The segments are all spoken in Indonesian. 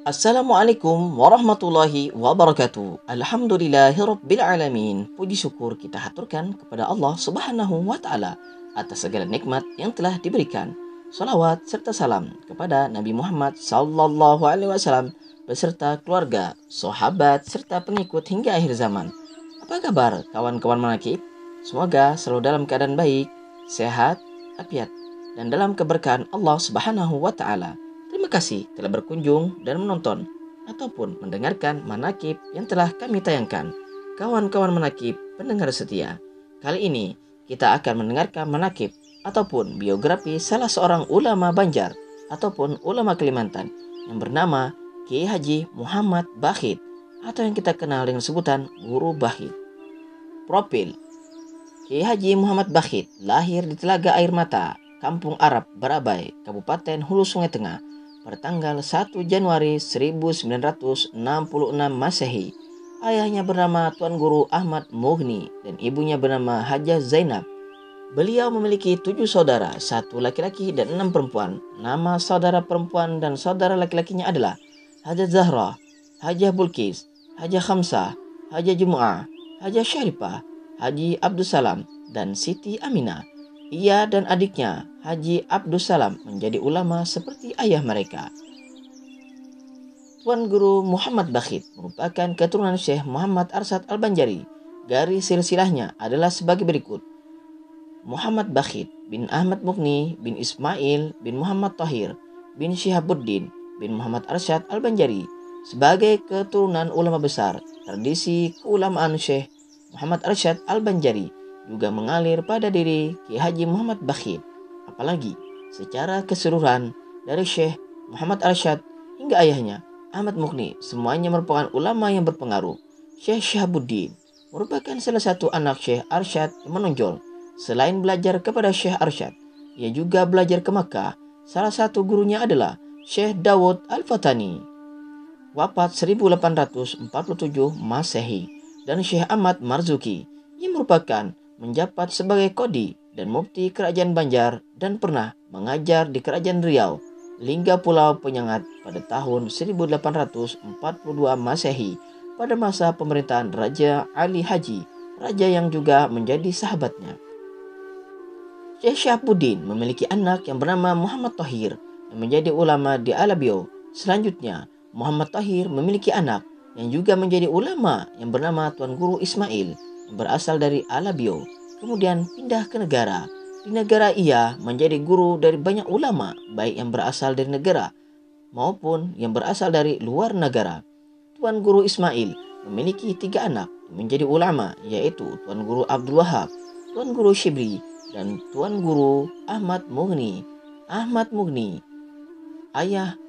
Assalamualaikum warahmatullahi wabarakatuh. Alhamdulillahirrabbilalamin. Puji syukur kita haturkan kepada Allah subhanahu wa ta'ala atas segala nikmat yang telah diberikan. Salawat serta salam kepada Nabi Muhammad sallallahu alaihi wasallam beserta keluarga, sahabat serta pengikut hingga akhir zaman. Apa kabar kawan-kawan manakib? Semoga selalu dalam keadaan baik, sehat, afiat dan dalam keberkahan Allah subhanahu wa ta'ala. Terima kasih telah berkunjung dan menonton ataupun mendengarkan manakib yang telah kami tayangkan. Kawan-kawan manakib pendengar setia, kali ini kita akan mendengarkan manakib ataupun biografi salah seorang ulama Banjar ataupun ulama Kalimantan yang bernama Kiai Haji Muhammad Bakhit atau yang kita kenal dengan sebutan Guru Bakhit. Profil: Kiai Haji Muhammad Bakhit lahir di Telaga Air Mata, Kampung Arab, Barabai, Kabupaten Hulu Sungai Tengah pada tanggal 1 Januari 1966 Masehi. Ayahnya bernama Tuan Guru Ahmad Mughni dan ibunya bernama Hajah Zainab. Beliau memiliki 7 saudara, 1 laki-laki dan 6 perempuan. Nama saudara perempuan dan saudara laki-lakinya adalah Hajah Zahra, Hajah Bulkis, Hajah Khamsah, Hajah Jumu'ah, Hajah Syarifah, Haji Abdus Salam, dan Siti Aminah. Ia dan adiknya Haji Abdus Salam menjadi ulama seperti ayah mereka. Tuan Guru Muhammad Bakhit merupakan keturunan Syekh Muhammad Arsyad Al-Banjari. Garis silsilahnya adalah sebagai berikut: Muhammad Bakhit bin Ahmad Mughni bin Ismail bin Muhammad Tahir bin Syihabuddin bin Muhammad Arsyad Al-Banjari. Sebagai keturunan ulama besar, tradisi keulamaan Syekh Muhammad Arsyad Al-Banjari juga mengalir pada diri Kiai Haji Muhammad Bakhit. Apalagi secara keseluruhan dari Syekh Muhammad Arsyad hingga ayahnya Ahmad Mughni semuanya merupakan ulama yang berpengaruh. Syekh Syihabuddin merupakan salah satu anak Syekh Arsyad yang menonjol. Selain belajar kepada Syekh Arsyad, ia juga belajar ke Makkah. Salah satu gurunya adalah Syekh Dawud Al-Fatani, wafat 1847 Masehi, dan Syekh Ahmad Marzuki yang merupakan menjabat sebagai Qadi dan Mufti Kerajaan Banjar dan pernah mengajar di Kerajaan Riau, Lingga Pulau Penyengat pada tahun 1842 Masehi pada masa pemerintahan Raja Ali Haji, raja yang juga menjadi sahabatnya. Syekh Syihabuddin memiliki anak yang bernama Muhammad Tahir yang menjadi ulama di Alabio. Selanjutnya, Muhammad Tahir memiliki anak yang juga menjadi ulama yang bernama Tuan Guru Ismail yang berasal dari Alabio, kemudian pindah ke negara. Di negara ia menjadi guru dari banyak ulama, baik yang berasal dari negara maupun yang berasal dari luar negara. Tuan Guru Ismail memiliki 3 anak yang menjadi ulama, yaitu Tuan Guru Abdul Wahab, Tuan Guru Shibli, dan Tuan Guru Ahmad Mughni. Ahmad Mughni, ayah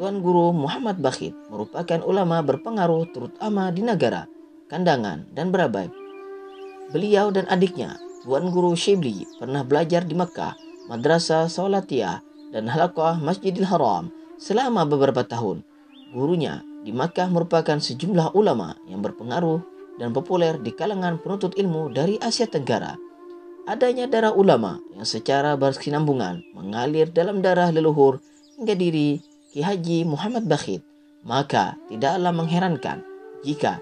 Tuan Guru Muhammad Bakhit, merupakan ulama berpengaruh terutama di negara Kandangan dan Barabai. Beliau dan adiknya Tuan Guru Shibli pernah belajar di Makkah, Madrasah Salatiyah dan Halaqah Masjidil Haram selama beberapa tahun. Gurunya di Makkah merupakan sejumlah ulama yang berpengaruh dan populer di kalangan penuntut ilmu dari Asia Tenggara. Adanya darah ulama yang secara berkesinambungan mengalir dalam darah leluhur hingga diri Kiai Haji Muhammad Bakhit, maka tidaklah mengherankan jika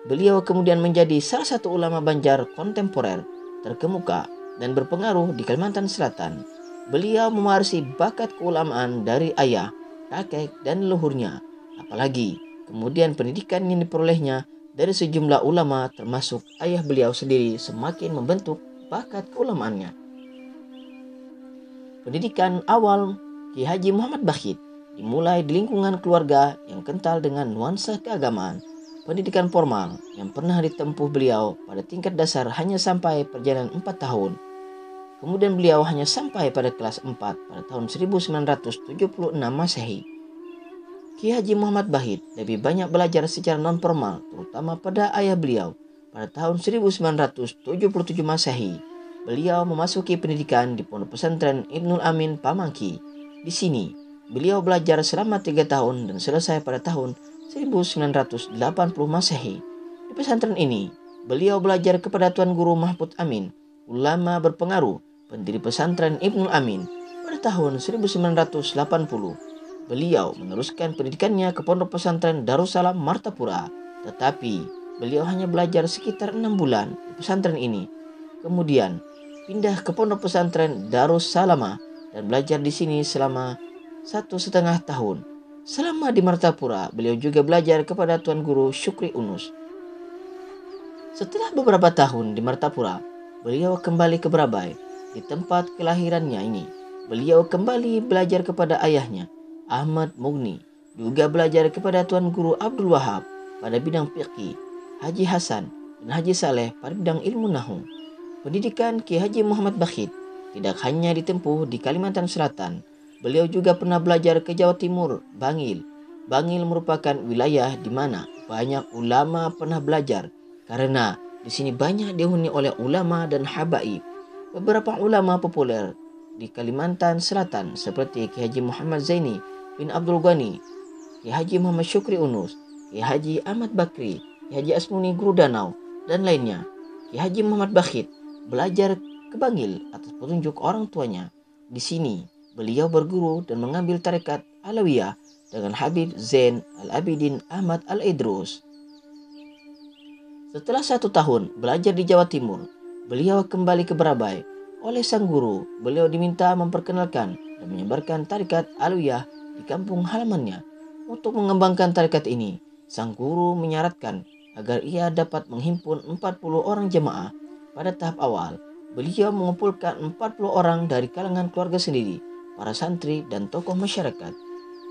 beliau kemudian menjadi salah satu ulama Banjar kontemporer terkemuka dan berpengaruh di Kalimantan Selatan. Beliau mewarisi bakat keulamaan dari ayah, kakek, dan leluhurnya. Apalagi kemudian pendidikan yang diperolehnya dari sejumlah ulama termasuk ayah beliau sendiri semakin membentuk bakat keulamaannya. Pendidikan awal Kiai Haji Muhammad Bakhit dimulai di lingkungan keluarga yang kental dengan nuansa keagamaan. Pendidikan formal yang pernah ditempuh beliau pada tingkat dasar hanya sampai perjalanan 4 tahun. Kemudian beliau hanya sampai pada kelas 4 pada tahun 1976 Masehi. Kiai Haji Muhammad Bakhit lebih banyak belajar secara non-formal, terutama pada ayah beliau. Pada tahun 1977 Masehi, beliau memasuki pendidikan di Pondok Pesantren Ibnul Amin Pamangki. Di sini, beliau belajar selama 3 tahun dan selesai pada tahun 1980 Masehi. Di pesantren ini, beliau belajar kepada Tuan Guru Mahfud Amin, ulama berpengaruh, pendiri pesantren Ibnul Amin pada tahun 1980. beliau meneruskan pendidikannya ke Pondok Pesantren Darussalam Martapura. Tetapi beliau hanya belajar sekitar 6 bulan di pesantren ini. Kemudian pindah ke Pondok Pesantren Darussalamah dan belajar di sini selama 1,5 tahun. Selama di Martapura, beliau juga belajar kepada Tuan Guru Syukri Unus. Setelah beberapa tahun di Martapura, beliau kembali ke Barabai, di tempat kelahirannya ini. Beliau kembali belajar kepada ayahnya, Ahmad Mughni, juga belajar kepada Tuan Guru Abdul Wahab pada bidang fiqih, Haji Hasan dan Haji Saleh pada bidang ilmu nahwu. Pendidikan Ki Haji Muhammad Bakhit tidak hanya ditempuh di Kalimantan Selatan, beliau juga pernah belajar ke Jawa Timur, Bangil. Bangil merupakan wilayah di mana banyak ulama pernah belajar karena di sini banyak dihuni oleh ulama dan habaib. Beberapa ulama populer di Kalimantan Selatan seperti Ki Haji Muhammad Zaini bin Abdul Ghani, Ki Haji Muhammad Syukri Unus, Ki Haji Ahmad Bakri, Ki Haji Asmuni Guru Danau, dan lainnya. Ki Haji Muhammad Bakhit belajar ke Bangil atas petunjuk orang tuanya. Di sini beliau berguru dan mengambil tarekat Alawiyah dengan Habib Zain Al-Abidin Ahmad Al-Idrus. Setelah 1 tahun belajar di Jawa Timur, beliau kembali ke Barabai. Oleh sang guru, beliau diminta memperkenalkan dan menyebarkan tarekat Alawiyah di kampung halamannya. Untuk mengembangkan tarekat ini, sang guru menyarankan agar ia dapat menghimpun 40 orang jemaah. Pada tahap awal, beliau mengumpulkan 40 orang dari kalangan keluarga sendiri, para santri dan tokoh masyarakat.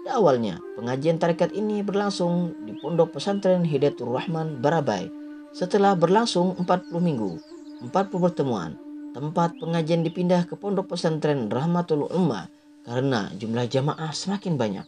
Pada awalnya, pengajian tarekat ini berlangsung di Pondok Pesantren Hidayatul Rahman Barabai. Setelah berlangsung 40 minggu, 40 pertemuan, tempat pengajian dipindah ke Pondok Pesantren Rahmatul Ummah karena jumlah jamaah semakin banyak.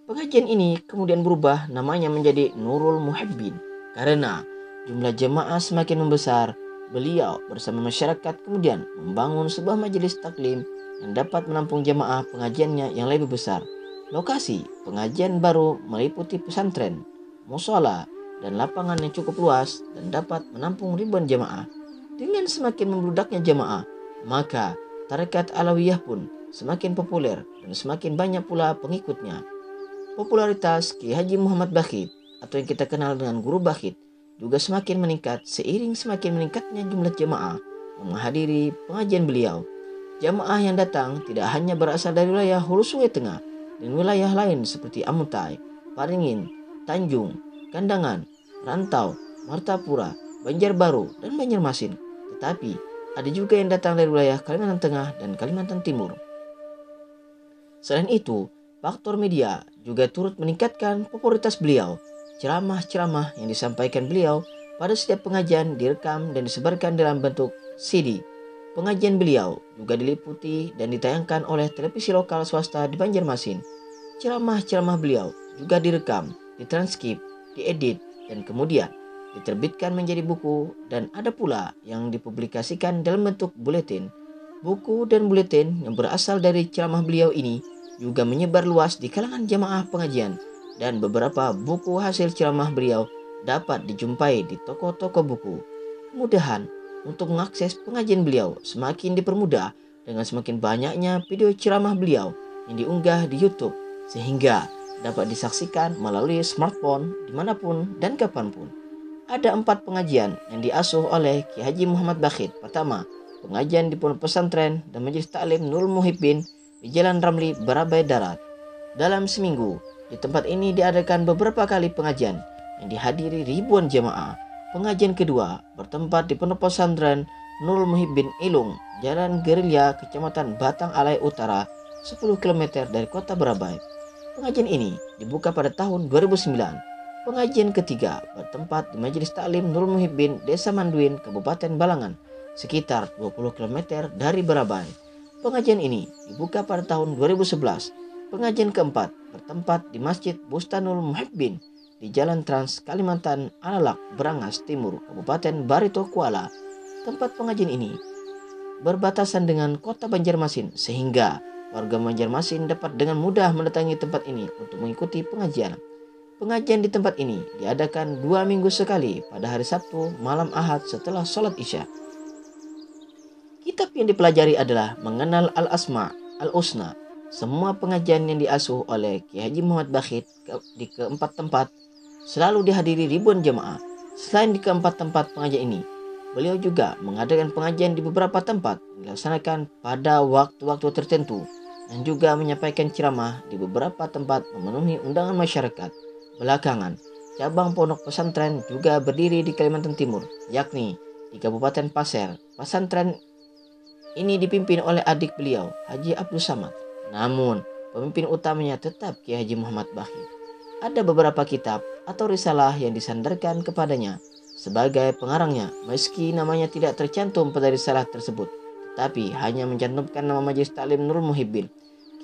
Pengajian ini kemudian berubah namanya menjadi Nurul Muhibbin karena jumlah jamaah semakin membesar. Beliau bersama masyarakat kemudian membangun sebuah majelis taklim yang dapat menampung jamaah pengajiannya yang lebih besar. Lokasi pengajian baru meliputi pesantren, mushola, dan lapangan yang cukup luas dan dapat menampung ribuan jamaah. Dengan semakin membludaknya jamaah, maka tarekat Alawiyah pun semakin populer dan semakin banyak pula pengikutnya. Popularitas Ki Haji Muhammad Bakhit atau yang kita kenal dengan Guru Bakhit juga semakin meningkat seiring semakin meningkatnya jumlah jemaah yang menghadiri pengajian beliau. Jemaah yang datang tidak hanya berasal dari wilayah Hulu Sungai Tengah dan wilayah lain seperti Amutai, Paringin, Tanjung, Kandangan, Rantau, Martapura, Banjarbaru, dan Banjarmasin. Tetapi ada juga yang datang dari wilayah Kalimantan Tengah dan Kalimantan Timur. Selain itu, faktor media juga turut meningkatkan popularitas beliau. Ceramah-ceramah yang disampaikan beliau pada setiap pengajian direkam dan disebarkan dalam bentuk CD. Pengajian beliau juga diliputi dan ditayangkan oleh televisi lokal swasta di Banjarmasin. Ceramah-ceramah beliau juga direkam, ditranskrip, diedit, dan kemudian diterbitkan menjadi buku, dan ada pula yang dipublikasikan dalam bentuk buletin. Buku dan buletin yang berasal dari ceramah beliau ini juga menyebar luas di kalangan jamaah pengajian, dan beberapa buku hasil ceramah beliau dapat dijumpai di toko-toko buku. Kemudahan untuk mengakses pengajian beliau semakin dipermudah dengan semakin banyaknya video ceramah beliau yang diunggah di YouTube, sehingga dapat disaksikan melalui smartphone dimanapun dan kapanpun. Ada 4 pengajian yang diasuh oleh Ki Haji Muhammad Bakhit. Pertama, pengajian di Pondok Pesantren dan Majelis Taklim Nurul Muhibbin di Jalan Ramli, Barabai Darat. Dalam seminggu, di tempat ini diadakan beberapa kali pengajian yang dihadiri ribuan jemaah. Pengajian kedua bertempat di Pondok Pesantren Nurul Muhibbin Ilung, Jalan Gerilya, Kecamatan Batang Alai Utara, 10 km dari kota Barabai. Pengajian ini dibuka pada tahun 2009. Pengajian ketiga bertempat di Majelis Taklim Nurul Muhibbin, Desa Manduin, Kabupaten Balangan, sekitar 20 km dari Barabai. Pengajian ini dibuka pada tahun 2011. Pengajian keempat bertempat di Masjid Bustanul Muhibbin di Jalan Trans Kalimantan Alalak, Brangas Timur, Kabupaten Barito Kuala. Tempat pengajian ini berbatasan dengan kota Banjarmasin sehingga warga Banjarmasin dapat dengan mudah mendatangi tempat ini untuk mengikuti pengajian. Pengajian di tempat ini diadakan 2 minggu sekali pada hari Sabtu malam Ahad setelah sholat Isya. Kitab yang dipelajari adalah Mengenal Al-Asma' Al-Husna semua pengajian yang diasuh oleh Kiai Haji Muhammad Bakhit di keempat tempat selalu dihadiri ribuan jemaah. Selain di keempat tempat pengajian ini, beliau juga mengadakan pengajian di beberapa tempat dilaksanakan pada waktu-waktu tertentu dan juga menyampaikan ceramah di beberapa tempat memenuhi undangan masyarakat. Belakangan, cabang pondok pesantren juga berdiri di Kalimantan Timur, yakni di Kabupaten Pasir. Pesantren ini dipimpin oleh adik beliau, Haji Abdul Samad. Namun, pemimpin utamanya tetap Kiai Haji Muhammad Bakhit. Ada beberapa kitab atau risalah yang disandarkan kepadanya sebagai pengarangnya, meski namanya tidak tercantum pada risalah tersebut, tetapi hanya mencantumkan nama Majelis Ta'lim Nurul Muhibbin.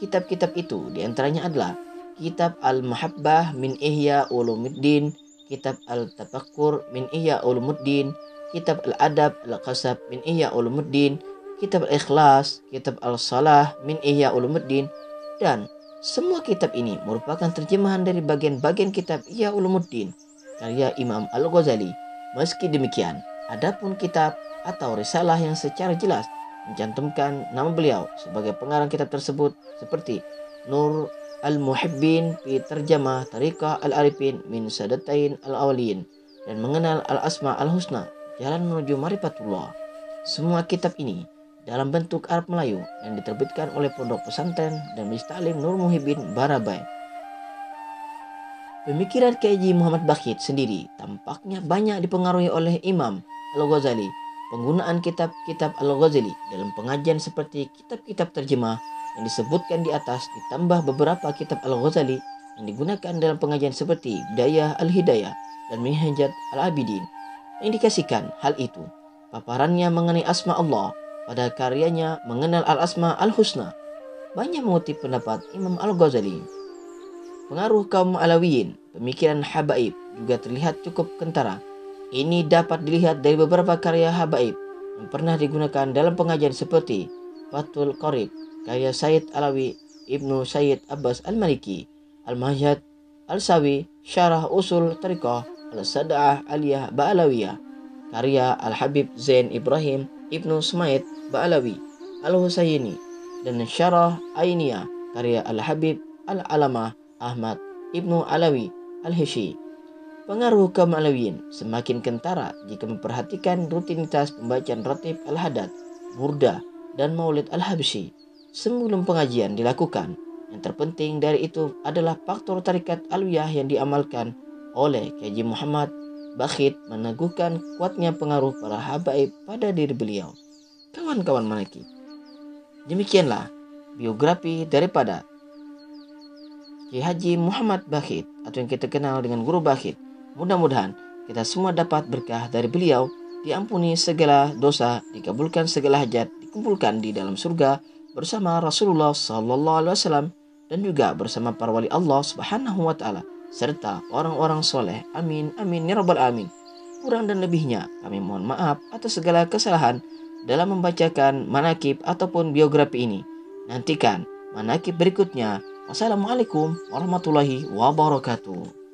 Kitab-kitab itu diantaranya adalah Kitab Al-Mahabbah min Ihya Ulumuddin, Kitab Al-Tafakkur min Ihya Ulumuddin, Kitab Al-Adab Al-Qasab min Ihya Ulumuddin, Kitab Al-Ikhlas, Kitab Al-Salah min Ihya Ulumuddin, dan semua kitab ini merupakan terjemahan dari bagian-bagian kitab Ihya Ulumuddin karya Imam Al-Ghazali. Meski demikian, adapun kitab atau risalah yang secara jelas mencantumkan nama beliau sebagai pengarang kitab tersebut seperti Nur Al-Muhibbin fi Tarjamah Tariqah Al-Arifin min Sadatain Al-Awliyin dan Mengenal Al-Asma Al-Husna, Jalan Menuju Marifatullah. Semua kitab ini dalam bentuk Arab Melayu yang diterbitkan oleh Pondok Pesantren dan Majelis Ta'lim Nur Muhibbin Barabai. Pemikiran Kiai Haji Muhammad Bakhit sendiri tampaknya banyak dipengaruhi oleh Imam Al-Ghazali. Penggunaan kitab-kitab Al-Ghazali dalam pengajian seperti kitab-kitab terjemah yang disebutkan di atas ditambah beberapa kitab Al-Ghazali yang digunakan dalam pengajian seperti Bidayah Al-Hidayah dan Minhajat Al-Abidin. Indikasikan hal itu paparannya mengenai asma Allah pada karyanya Mengenal Al-Asma Al-Husna. Banyak mengutip pendapat Imam Al-Ghazali. Pengaruh kaum Alawiyin, pemikiran Habaib juga terlihat cukup kentara. Ini dapat dilihat dari beberapa karya Habaib yang pernah digunakan dalam pengajian seperti Fathul Qarib, karya Sayyid Alawi Ibnu Sayyid Abbas Al-Maliki, Al-Mahjad Al-Sawi, Syarah Usul Tariqah Al-Sada'ah Aliyah Ba'alawiyah, karya Al-Habib Zain Ibrahim Ibnu Sumaid Ba'alawi Al-Husayni, dan Syarah Ainiyah karya Al-Habib Al-Alamah Ahmad Ibnu Alawi Al-Hishi. Pengaruh kaum Alawiyin semakin kentara jika memperhatikan rutinitas pembacaan ratib Al-Hadad, Burda, dan Maulid Al-Habsyi sebelum pengajian dilakukan. Yang terpenting dari itu adalah faktor tarikat alwiyah yang diamalkan oleh Kiai Haji Muhammad Bakhit meneguhkan kuatnya pengaruh para habaib pada diri beliau. Kawan-kawan manaki, demikianlah biografi daripada Kiai Haji Muhammad Bakhit atau yang kita kenal dengan Guru Bakhit. Mudah-mudahan kita semua dapat berkah dari beliau, diampuni segala dosa, dikabulkan segala hajat, dikumpulkan di dalam surga bersama Rasulullah SAW dan juga bersama para wali Allah Subhanahu wa Ta'ala serta orang-orang soleh. Amin amin ya rabbal alamin. Kurang dan lebihnya kami mohon maaf atas segala kesalahan dalam membacakan manakib ataupun biografi ini. Nantikan manakib berikutnya. Wassalamualaikum warahmatullahi wabarakatuh.